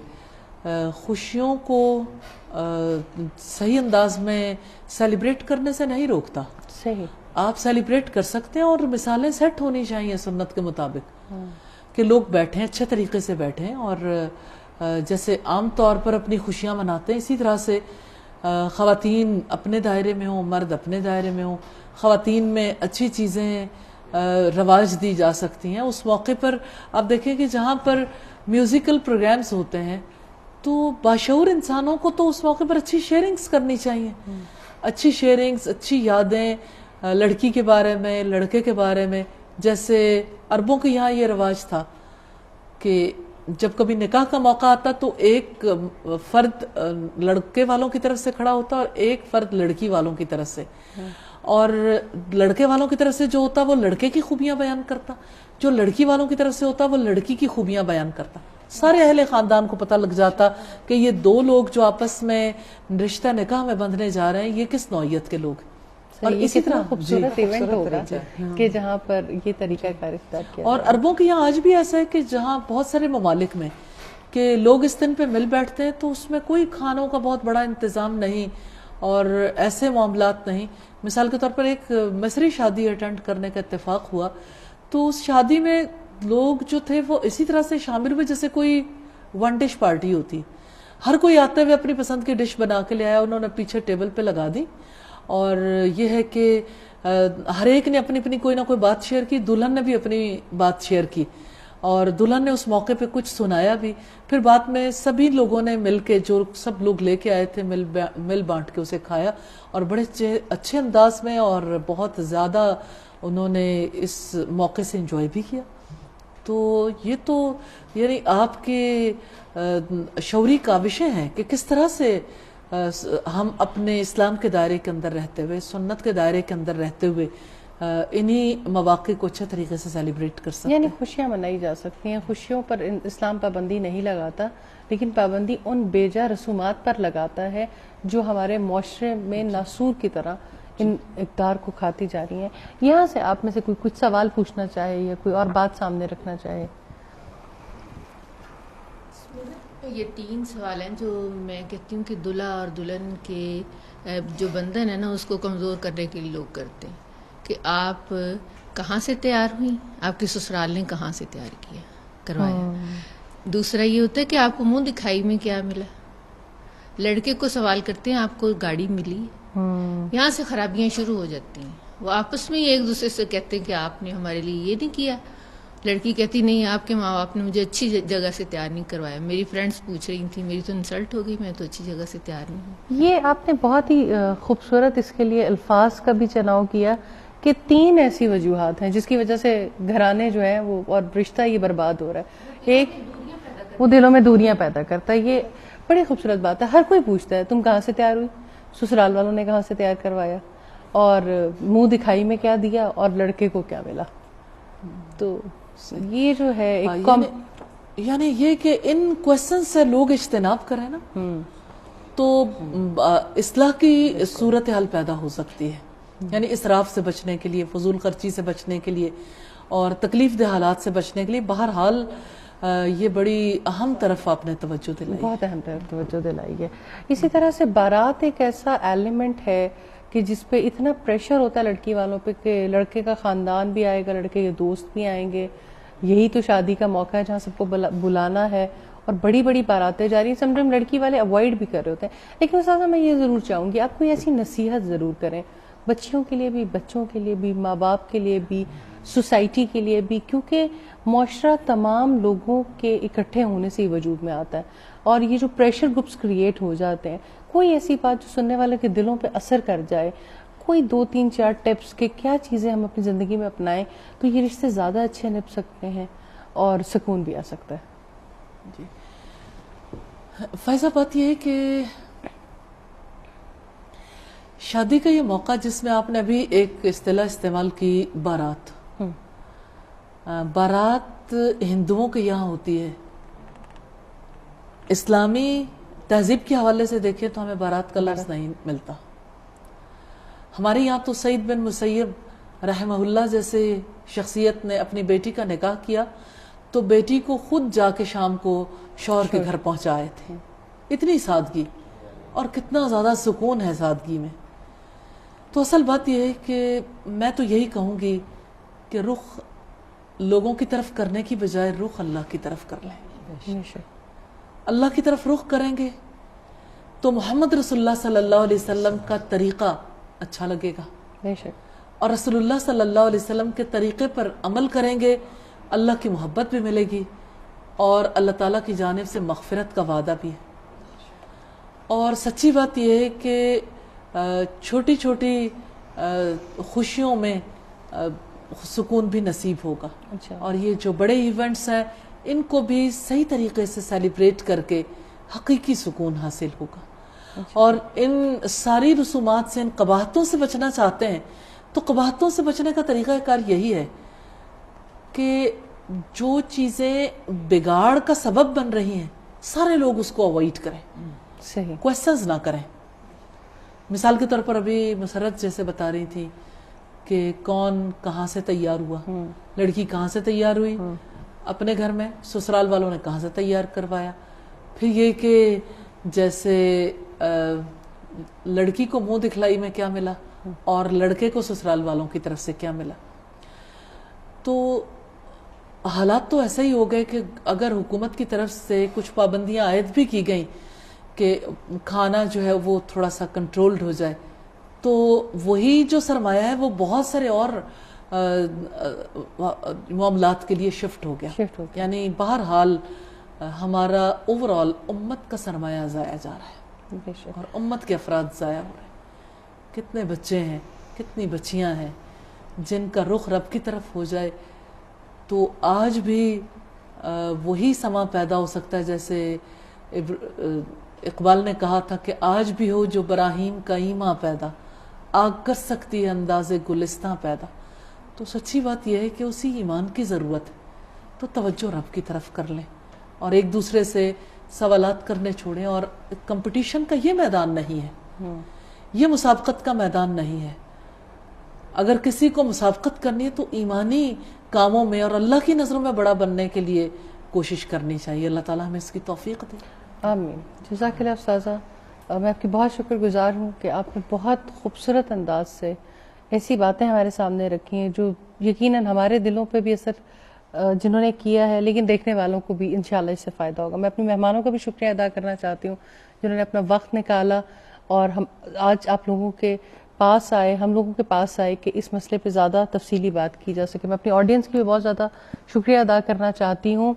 خوشیوں کو صحیح انداز میں سیلیبریٹ کرنے سے نہیں روکتا. صحیح, آپ سیلیبریٹ کر سکتے ہیں, اور مثالیں سیٹ ہونی چاہیے سنت کے مطابق کہ لوگ بیٹھیں, اچھے طریقے سے بیٹھیں, اور جیسے عام طور پر اپنی خوشیاں مناتے ہیں اسی طرح سے خواتین اپنے دائرے میں ہوں, مرد اپنے دائرے میں ہوں. خواتین میں اچھی چیزیں رواج دی جا سکتی ہیں. اس موقع پر آپ دیکھیں کہ جہاں پر میوزیکل پروگرامز ہوتے ہیں تو باشعور انسانوں کو تو اس موقع پر اچھی شیئرنگز کرنی چاہیے, اچھی شیئرنگز, اچھی یادیں لڑکی کے بارے میں, لڑکے کے بارے میں. جیسے عربوں کے یہاں یہ رواج تھا کہ جب کبھی نکاح کا موقع آتا تو ایک فرد لڑکے والوں کی طرف سے کھڑا ہوتا اور ایک فرد لڑکی والوں کی طرف سے, اور لڑکے والوں کی طرف سے جو ہوتا وہ لڑکے کی خوبیاں بیان کرتا, جو لڑکی والوں کی طرف سے ہوتا وہ لڑکی کی خوبیاں بیان کرتا. سارے اہل خاندان کو پتہ لگ جاتا کہ یہ دو لوگ جو آپس میں رشتہ نکاح میں بندھنے جا رہے ہیں یہ کس نوعیت کے لوگ. اور اسی طرح خوبصورت ایونٹ ہوگا کہ جہاں پر یہ طریقہ کار اختیار کیا. اور عربوں کے یہاں آج بھی ایسا ہے کہ جہاں بہت سارے ممالک میں کہ لوگ اس دن پہ مل بیٹھتے ہیں تو اس میں کوئی کھانوں کا بہت بڑا انتظام نہیں اور ایسے معاملات نہیں. مثال کے طور پر ایک مصری شادی اٹینڈ کرنے کا اتفاق ہوا تو اس شادی میں لوگ جو تھے وہ اسی طرح سے شامل ہوئے جیسے کوئی ون ڈش پارٹی ہوتی. ہر کوئی آتے ہوئے اپنی پسند کی ڈش بنا کے لے آیا, انہوں نے پیچھے ٹیبل پہ لگا دی اور یہ ہے کہ ہر ایک نے اپنی اپنی کوئی نہ کوئی بات شیئر کی. دلہن نے بھی اپنی بات شیئر کی اور دلہن نے اس موقع پہ کچھ سنایا بھی. پھر بعد میں سبھی لوگوں نے مل کے جو سب لوگ لے کے آئے تھے مل بانٹ کے اسے کھایا اور بڑے اچھے انداز میں اور بہت زیادہ انہوں نے اس موقع سے انجوائے بھی کیا. تو یہ تو یعنی آپ کے شعوری کاوشیں ہیں کہ کس طرح سے ہم اپنے اسلام کے دائرے کے اندر رہتے ہوئے, سنت کے دائرے کے اندر رہتے ہوئے انہی مواقع کو اچھے طریقے سے سیلیبریٹ کر سکتے ہیں. یعنی خوشیاں منائی جا سکتی ہیں. خوشیوں پر اسلام پابندی نہیں لگاتا لیکن پابندی ان بیجا رسومات پر لگاتا ہے جو ہمارے معاشرے میں ناسور کی طرح ان اقدار کو کھاتی جا رہی ہیں. یہاں سے آپ میں سے کوئی کچھ سوال پوچھنا چاہے یا کوئی اور بات سامنے رکھنا چاہے. یہ 3 سوال ہیں جو میں کہتی ہوں کہ دلہا اور دلہن کے جو بندھن ہے نا اس کو کمزور کرنے کے لیے لوگ کرتے ہیں کہ آپ کہاں سے تیار ہوئیں, آپ کے سسرال نے کہاں سے تیار کروایا. دوسرا یہ ہوتا ہے کہ آپ کو منہ دکھائی میں کیا ملا. لڑکے کو سوال کرتے ہیں آپ کو گاڑی ملی, یہاں سے خرابیاں شروع ہو جاتی ہیں. وہ آپس میں ایک دوسرے سے کہتے ہیں کہ آپ نے ہمارے لیے یہ نہیں کیا. لڑکی کہتی نہیں آپ کے ماں باپ نے مجھے اچھی جگہ سے تیار نہیں کروایا. میری فرینڈز پوچھ رہی تھیں میری تو انسلٹ ہو گئی, میں تو اچھی جگہ سے تیار نہیں ہوں. یہ آپ نے بہت ہی خوبصورت اس کے لیے الفاظ کا بھی چناؤ کیا کہ 3 ایسی وجوہات ہیں جس کی وجہ سے گھرانے جو ہیں وہ اور رشتہ یہ برباد ہو رہا ہے. ایک وہ دلوں میں دوریاں پیدا کرتا ہے. یہ بڑی خوبصورت بات ہے. ہر کوئی پوچھتا ہے تم کہاں سے تیار ہوئی, سسرال والوں نے کہاں سے تیار کروایا اور منہ دکھائی میں کیا دیا اور لڑکے کو کیا ملا. تو یہ جو ہے یعنی یہ کہ ان کوسچن سے لوگ اجتناب کریں نا تو اصلاح کی صورتحال پیدا ہو سکتی ہے. یعنی اسراف سے بچنے کے لیے, فضول خرچی سے بچنے کے لیے اور تکلیف دہ حالات سے بچنے کے لیے بہرحال یہ بڑی اہم طرف آپ نے توجہ دلائی, بہت اہم طرف توجہ دلائی ہے. اسی طرح سے بارات ایک ایسا ایلیمنٹ ہے کہ جس پہ اتنا پریشر ہوتا ہے لڑکی والوں پہ کہ لڑکے کا خاندان بھی آئے گا, لڑکے کے دوست بھی آئیں گے. یہی تو شادی کا موقع ہے جہاں سب کو بلانا ہے اور بڑی بڑی باراتیں جا رہی ہیں. سم ٹائم لڑکی والے اوائڈ بھی کر رہے ہوتے ہیں. لیکن اس میں یہ ضرور چاہوں گی آپ کوئی ایسی نصیحت ضرور کریں بچیوں کے لیے بھی, بچوں کے لیے بھی, ماں باپ کے لیے بھی, سوسائٹی کے لیے بھی, کیونکہ معاشرہ تمام لوگوں کے اکٹھے ہونے سے ہی وجود میں آتا ہے اور یہ جو پریشر گروپس کریٹ ہو جاتے ہیں, کوئی ایسی بات جو سننے والے کے دلوں پہ اثر کر جائے, کوئی 2 3 4 ٹپس کہ کیا چیزیں ہم اپنی زندگی میں اپنائیں تو یہ رشتے زیادہ اچھے نبھ سکتے ہیں اور سکون بھی آ سکتا ہے. جی فائزہ, بات یہ ہے کہ شادی کا یہ موقع جس میں آپ نے ابھی ایک اصطلاح استعمال کی بارات, بارات ہندوؤں کے یہاں ہوتی ہے. اسلامی تہذیب کے حوالے سے دیکھیں تو ہمیں بارات کا لفظ نہیں ملتا. ہمارے یہاں تو سعید بن مسیب رحمہ اللہ جیسے شخصیت نے اپنی بیٹی کا نکاح کیا تو بیٹی کو خود جا کے شام کو شوہر کے گھر پہنچائے تھے. اتنی سادگی اور کتنا زیادہ سکون ہے سادگی میں. تو اصل بات یہ ہے کہ میں تو یہی کہوں گی کہ رخ لوگوں کی طرف کرنے کی بجائے رخ اللہ کی طرف کر لیں. اللہ کی طرف رخ کریں گے تو محمد رسول اللہ صلی اللہ علیہ وسلم کا طریقہ اچھا لگے گا اور رسول اللہ صلی اللہ علیہ وسلم کے طریقے پر عمل کریں گے, اللہ کی محبت بھی ملے گی اور اللہ تعالیٰ کی جانب سے مغفرت کا وعدہ بھی ہے. اور سچی بات یہ ہے کہ چھوٹی چھوٹی خوشیوں میں سکون بھی نصیب ہوگا. اور یہ جو بڑے ایونٹس ہیں ان کو بھی صحیح طریقے سے سیلیبریٹ کر کے حقیقی سکون حاصل ہوگا. اور ان ساری رسومات سے، ان قباحتوں سے بچنا چاہتے ہیں تو قباحتوں سے بچنے کا طریقہ کار یہی ہے کہ جو چیزیں بگاڑ کا سبب بن رہی ہیں سارے لوگ اس کو اوائڈ کریں، صحیح کوشچنز نہ کریں. مثال کے طور پر ابھی مسرت جیسے بتا رہی تھی کہ کون کہاں سے تیار ہوا، لڑکی کہاں سے تیار ہوئی، اپنے گھر میں، سسرال والوں نے کہاں سے تیار کروایا. پھر یہ کہ جیسے لڑکی کو منہ دکھلائی میں کیا ملا اور لڑکے کو سسرال والوں کی طرف سے کیا ملا. تو حالات تو ایسا ہی ہو گئے کہ اگر حکومت کی طرف سے کچھ پابندیاں عائد بھی کی گئیں کہ کھانا جو ہے وہ تھوڑا سا کنٹرولڈ ہو جائے، تو وہی جو سرمایہ ہے وہ بہت سارے اور معاملات کے لیے شفٹ ہو گیا. یعنی بہرحال ہمارا اوور آل امت کا سرمایہ ضائع جا رہا ہے اور امت کے افراد ضائع ہو رہے ہیں. کتنے بچے ہیں، کتنی بچیاں ہیں جن کا رخ رب کی طرف ہو جائے تو آج بھی وہی سما پیدا ہو سکتا ہے جیسے اقبال نے کہا تھا کہ آج بھی ہو جو براہیم کا ایماں پیدا، آگ کر سکتی ہے انداز گلستاں پیدا. تو سچی بات یہ ہے کہ اسی ایمان کی ضرورت ہے. تو توجہ رب کی طرف کر لیں اور ایک دوسرے سے سوالات کرنے چھوڑیں. اور کمپٹیشن کا یہ میدان نہیں ہے، یہ مسابقت کا میدان نہیں ہے. اگر کسی کو مسابقت کرنی ہے تو ایمانی کاموں میں اور اللہ کی نظروں میں بڑا بننے کے لیے کوشش کرنی چاہیے. اللہ تعالیٰ ہمیں اس کی توفیق دے. آمین. جزاک اللہ استاذہ. میں آپ کی بہت شکر گزار ہوں کہ آپ نے بہت خوبصورت انداز سے ایسی باتیں ہمارے سامنے رکھی ہیں جو یقیناً ہمارے دلوں پہ بھی اثر جنہوں نے کیا ہے، لیکن دیکھنے والوں کو بھی انشاءاللہ اس سے فائدہ ہوگا. میں اپنے مہمانوں کا بھی شکریہ ادا کرنا چاہتی ہوں جنہوں نے اپنا وقت نکالا اور ہم آج آپ لوگوں کے پاس آئے، ہم لوگوں کے پاس آئے کہ اس مسئلے پہ زیادہ تفصیلی بات کی جا سکے. میں اپنی آڈینس کی بھی بہت زیادہ شکریہ ادا کرنا چاہتی ہوں.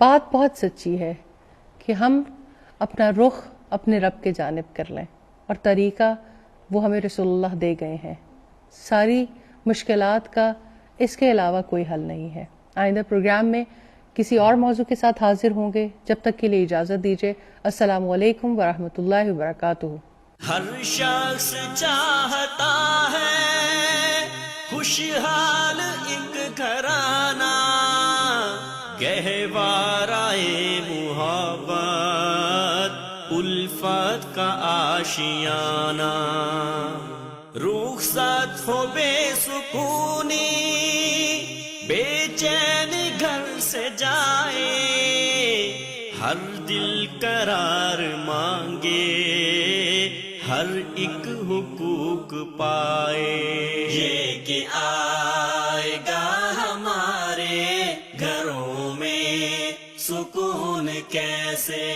بات بہت سچی ہے کہ ہم اپنا رخ اپنے رب کے جانب کر لیں اور طریقہ وہ ہمیں رسول اللہ دے گئے ہیں. ساری مشکلات کا اس کے علاوہ کوئی حل نہیں ہے. آئندہ پروگرام میں کسی اور موضوع کے ساتھ حاضر ہوں گے. جب تک کے لیے اجازت دیجیے. السلام علیکم ورحمۃ اللہ وبرکاتہ. ہر شخص چاہتا ہے خوشحال ایک گھرانہ، گہوارائے محبت الفت کا آشیانہ، رخصت ہو بے سکونی، بے چین گھر سے جائے، ہر دل قرار مانگے، ہر ایک حقوق پائے. یہ کہ آئے گا ہمارے گھروں میں سکون کیسے